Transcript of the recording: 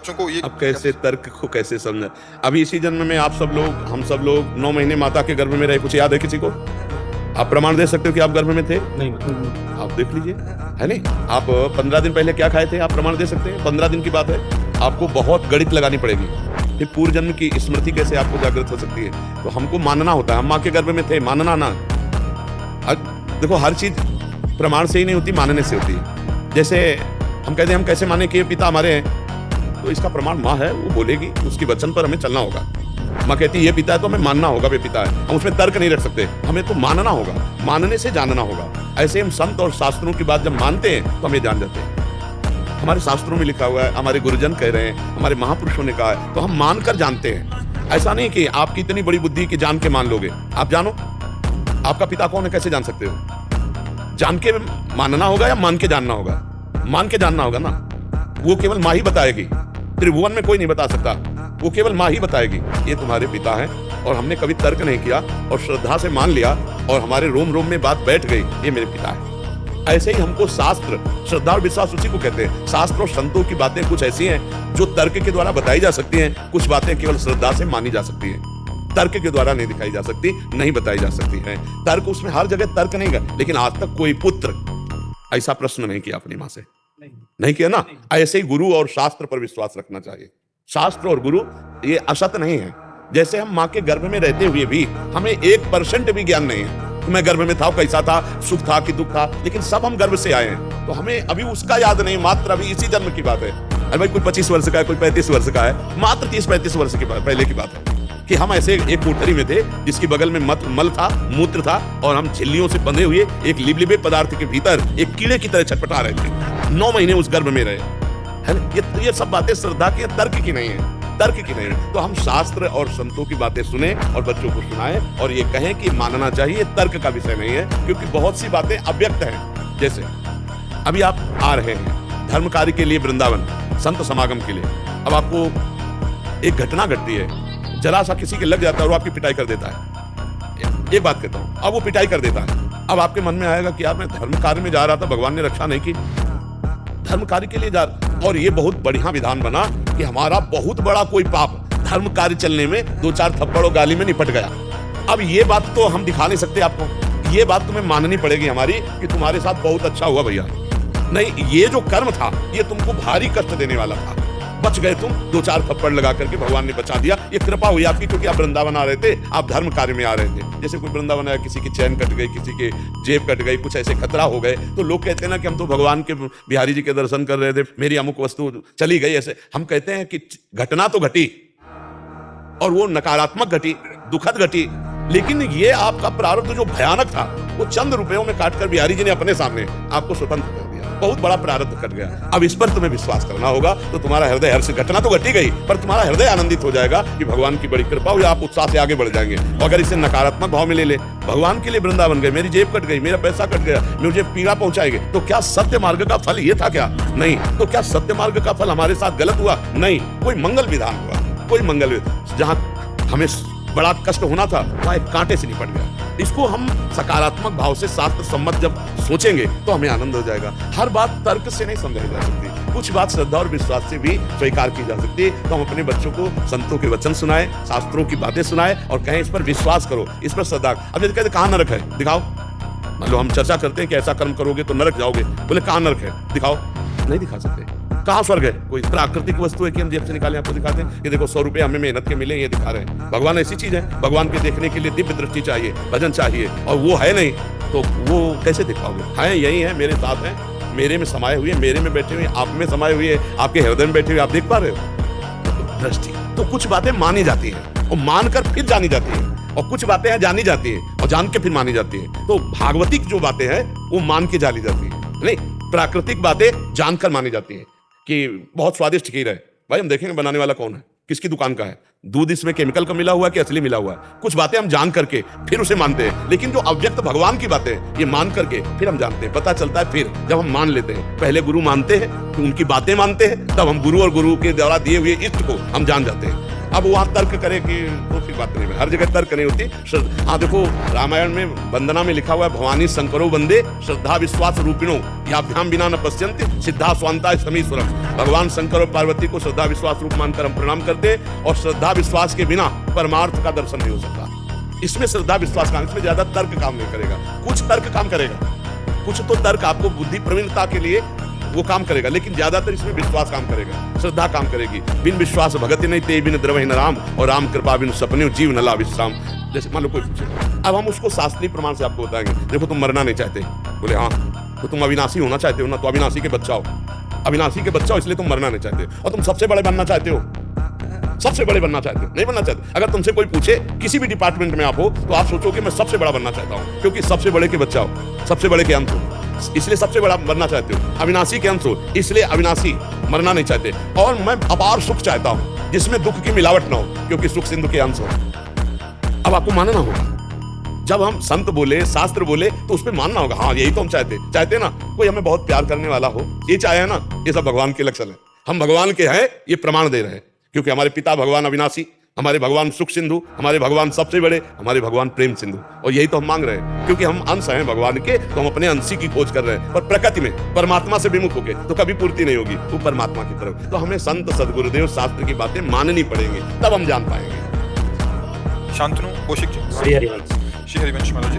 बच्चों को ये अब कैसे तर्क को कैसे समझा? अभी इसी जन्म में आप सब लोग, हम सब लोग 9 महीने माता के गर्भ में रहे, कुछ याद है किसी को? आप प्रमाण दे सकते हो कि आप गर्भ में थे? नहीं। आप देख लीजिए, है नहीं? आप 15 दिन पहले क्या खाए थे, आप प्रमाण दे सकते हैं? 15 दिन की बात है, आपको बहुत गणित लगानी पड़ेगी। फिर पूर्व जन्म की स्मृति कैसे आपको जागृत हो सकती है? तो हमको मानना होता है, हम माँ के गर्भ में थे, मानना ना। देखो, हर चीज प्रमाण से ही नहीं होती, मानने से होती है। जैसे हम कहते हैं हम कैसे माने कि ये पिता हमारे हैं, तो इसका प्रमाण माँ है, वो बोलेगी, उसकी वचन पर हमें चलना होगा। माँ कहती है ये पिता है तो हमें मानना होगा वे पिता है, हम उसमें तर्क नहीं रख सकते, हमें तो मानना होगा, मानने से जानना होगा। ऐसे हम संत और शास्त्रों की बात जब मानते हैं तो हमें जान जाते हैं। हमारे शास्त्रों में लिखा हुआ है, हमारे गुरुजन कह रहे हैं, हमारे महापुरुषों ने कहा है, तो हम मानकर जानते हैं। ऐसा नहीं कि आपकी इतनी बड़ी बुद्धि कि जान के मान लोगे। आप जानो आपका पिता कौन है, कैसे जान सकते हो? जान के मानना होगा या मान के जानना होगा? मान के जानना होगा ना। वो केवल माँ ही बताएगी, त्रिभुवन में कोई नहीं बता सकता, वो केवल माँ ही बताएगी ये तुम्हारे पिता हैं। और हमने कभी तर्क नहीं किया और श्रद्धा से मान लिया और हमारे रोम रोम में बात बैठ गई, ये मेरे पिता है। ऐसे ही हमको शास्त्र, श्रद्धा और विश्वास उसी को कहते हैं। शास्त्र और संतों की बातें कुछ ऐसी हैं जो तर्क के द्वारा बताई जा सकती हैं, कुछ बातें केवल श्रद्धा से मानी जा सकती हैं, तर्क के द्वारा नहीं दिखाई जा सकती, नहीं बताई जा सकती है। तर्क, उसमें हर जगह तर्क नहीं है, लेकिन आज तक कोई पुत्र ऐसा प्रश्न नहीं किया अपनी माँ से, नहीं किया ना। ऐसे ही गुरु और शास्त्र पर विश्वास रखना चाहिए। शास्त्र और गुरु ये असत नहीं है। जैसे हम माँ के गर्भ में रहते हुए भी हमें 1% भी ज्ञान नहीं है। मैं गर्भ में था, कैसा था, सुख था कि दुख था, लेकिन सब हम गर्भ से आए हैं, तो हमें अभी उसका याद नहीं, मात्र अभी इसी जन्म की बात है। अरे भाई, कोई 25 वर्ष का है, कोई 35 वर्ष का है, मात्र 30-35 वर्ष की पहले की बात है कि हम ऐसे एक कोठरी में थे जिसकी बगल में मल था, मूत्र था, और हम झिल्लियों से बंधे हुए एक लिबलिबे पदार्थ के भीतर एक कीड़े की तरह छटपटा रहे थे। 9 महीने उस गर्भ में रहे, है ना। ये सब बातें श्रद्धा की, तर्क की नहीं है, तर्क की नहीं है। तो हम शास्त्र और संतों की बातें सुने और बच्चों को सुनाएं और ये कहें कि मानना चाहिए, तर्क का विषय नहीं है, क्योंकि बहुत सी बातें अव्यक्त हैं। जैसे अभी आप आ रहे हैं धर्म कार्य के लिए वृंदावन, संत समागम के लिए। अब आपको एक घटना घटती है, जरा सा किसी के लग जाता है और आपकी पिटाई कर देता है। एक बात कहता हूं, अब वो पिटाई कर देता है। अब आपके मन में आएगा कि यार मैं धर्म कार्य में जा रहा था, भगवान ने रक्षा नहीं की, धर्म कार्य के लिए जा रहा। और ये बहुत बढ़िया विधान बना कि हमारा बहुत बड़ा कोई पाप धर्म कार्य चलने में 2-4 थप्पड़ और गाली में निपट गया। अब ये बात तो हम दिखा नहीं सकते आपको, ये बात तुम्हें माननी पड़ेगी हमारी कि तुम्हारे साथ बहुत अच्छा हुआ भैया। नहीं, ये जो कर्म था ये तुमको भारी कष्ट देने वाला था, बच गए तुम, 2-4 थप्पड़ लगा करके भगवान ने बचा दिया। ये कृपा हुई आपकी, क्योंकि आप वृंदावन आ रहे थे, आप धर्म कार्य में आ रहे थे। जैसे कोई वृंदावन आया, किसी की चैन कट गई, किसी के जेब कट गई, कुछ ऐसे खतरा हो गए, तो लोग कहते हैं ना कि हम तो भगवान के बिहारी जी के दर्शन कर रहे थे, मेरी अमुक वस्तु चली गई। ऐसे हम कहते हैं कि घटना तो घटी और वो नकारात्मक घटी, दुखद घटी, लेकिन ये आपका प्रारब्ध जो भयानक था वो चंद रुपयों में काटकर बिहारी जी ने अपने सामने आपको स्वतंत्र कर दिया। बहुत बड़ा प्रारब्ध कट गया। अब इस पर तुम्हें विश्वास करना होगा, तो तुम्हारा हृदय हर्ष, घटना तो घटी गई पर तुम्हारा हृदय आनंदित हो जाएगा कि भगवान की बड़ी कृपा हुई, आप उत्साह से आगे बढ़ जाएंगे। अगर इसे नकारात्मक भाव में ले ले, भगवान के लिए वृंदावन गए, मेरी जेब कट गई, मेरा पैसा कट गया, मुझे पीड़ा पहुंचाएंगे, तो क्या सत्य मार्ग का फल ये था क्या? नहीं। तो क्या सत्य मार्ग का फल हमारे साथ गलत हुआ? नहीं, कोई मंगल विधान हुआ, कोई मंगल। जहां हमें बड़ा कष्ट होना था वहां एक कांटे से निपट गया। इसको हम सकारात्मक भाव से शास्त्र सम्मत जब सोचेंगे तो हमें आनंद हो जाएगा। हर बात तर्क से नहीं समझाई जा सकती, कुछ बात श्रद्धा और विश्वास से भी स्वीकार की जा सकती है। तो हम अपने बच्चों को संतों के वचन सुनाएं, शास्त्रों की बातें सुनाएं और कहें इस पर विश्वास करो, इस पर श्रद्धा। अब जैसे कहते कहाँ नरक है, दिखाओ। मतलब हम चर्चा करते हैं कि ऐसा कर्म करोगे तो नरक जाओगे, बोले कहाँ नरक है, दिखाओ। नहीं दिखा सकते। कहाँ स्वर्ग है? कोई प्राकृतिक वस्तु है कि हम जेब से निकालें आपको दिखाते हैं? ये देखो 100 रुपए हमें मेहनत के मिले, ये दिखा रहे हैं। भगवान ऐसी चीज है, भगवान के देखने के लिए दिव्य दृष्टि चाहिए, भजन चाहिए, और वो है नहीं तो वो कैसे दिखाओगे? है, यही है, मेरे साथ है, मेरे में समाये हुए, मेरे में बैठे हुए, आप में समाये हुए, आपके हृदय में बैठे हुए, आप देख पा रहे हो दृष्टि। तो कुछ बातें मानी जाती है और मानकर फिर जानी जाती है, और कुछ बातें हैं जानी जाती है और जान के फिर मानी जाती है। तो भागवतिक जो बातें हैं वो मान के जानी जाती है, नहीं, प्राकृतिक बातें जानकर मानी जाती है। कि बहुत स्वादिष्ट खीर है, भाई हम देखेंगे बनाने वाला कौन है, किसकी दुकान का है, दूध इसमें केमिकल का मिला हुआ है कि असली मिला हुआ है। कुछ बातें हम जान करके फिर उसे मानते हैं, लेकिन जो अव्यक्त भगवान की बातें ये मान करके फिर हम जानते हैं, पता चलता है फिर जब हम मान लेते हैं। पहले गुरु मानते हैं, उनकी बातें मानते हैं, तब हम गुरु और गुरु के द्वारा दिए हुए इष्ट को हम जान जाते हैं। अब वहां तर्क करे कि तो फिर बात नहीं है। हर जगह तर्क नहीं होती। हाँ देखो, रामायण में वंदना में लिखा हुआ है, भवानी शंकरो वंदे श्रद्धा विश्वास रूपिणो याभ्याम बिना न पश्यन्ति सिद्धा स्वांता समीश्वरम। भगवान शंकर और पार्वती को श्रद्धा विश्वास रूप मानकर हम प्रणाम करते, और श्रद्धा विश्वास के बिना परमार्थ का दर्शन नहीं हो सकता। इसमें श्रद्धा विश्वास काम, इसमें ज्यादा तर्क काम नहीं करेगा। कुछ तर्क काम करेगा, कुछ तो तर्क आपको बुद्धि प्रवीणता के लिए वो काम करेगा, लेकिन ज्यादातर इसमें विश्वास काम करेगा, श्रद्धा काम करेगी। बिन विश्वास भगति नहीं ते बिन द्रवहि न राम, और राम कृपा बिन सपने जीव न ला विश्राम। जैसे मान लो कोई पूछे, अब हम उसको शास्त्रीय प्रमाण से आपको बताएंगे। देखो तुम मरना नहीं चाहते, बोले हाँ, तो तुम अविनाशी होना चाहते हो ना, तो अविनाशी के बच्चा हो, अविनाशी के बच्चा हो इसलिए तुम मरना नहीं चाहते। और तुम सबसे बड़े बनना चाहते हो, सबसे बड़े बनना चाहते हो, नहीं बनना चाहते। अगर तुमसे कोई पूछे किसी भी डिपार्टमेंट में आप हो, तो आप सोचो कि मैं सबसे बड़ा बनना चाहता हूं, क्योंकि सबसे बड़े के बच्चा हो, सबसे बड़े के अंश हो, इसलिए सबसे बड़ा बनना चाहते हो। अविनाशी के अंश हो, इसलिए अविनाशी मरना नहीं चाहते। और मैं अपार सुख चाहता हूं, जिसमें दुख की मिलावट ना हो, क्योंकि सुख सिंधु के अंश हो। अब आपको मानना होगा, जब हम संत बोले, शास्त्र बोले, तो उस पर मानना होगा। हाँ, यही तो हम चाहते ना। कोई हमें बहुत प्यार करने वाला हो, ये चाहे है ना, ये सब भगवान के लक्षण है। हम भगवान के हैं, ये प्रमाण दे रहे हैं, क्योंकि हमारे पिता भगवान अविनाशी, हमारे भगवान सुख सिंधु, हमारे भगवान सबसे बड़े, हमारे भगवान प्रेम सिंधु। और यही तो हम मांग रहे हैं, क्योंकि हम अंश हैं भगवान के, तो हम अपने अंशी की खोज कर रहे हैं। और प्रकृति में परमात्मा से विमुख होके तो कभी पूर्ति नहीं होगी, वो परमात्मा की तरफ। तो हमें संत सदगुरुदेव शास्त्र की बातें माननी पड़ेंगी, तब हम जान पाएंगे। शांतनु कौशिक जी, श्री हरिवंश श्री हरिवंश महाराज जी।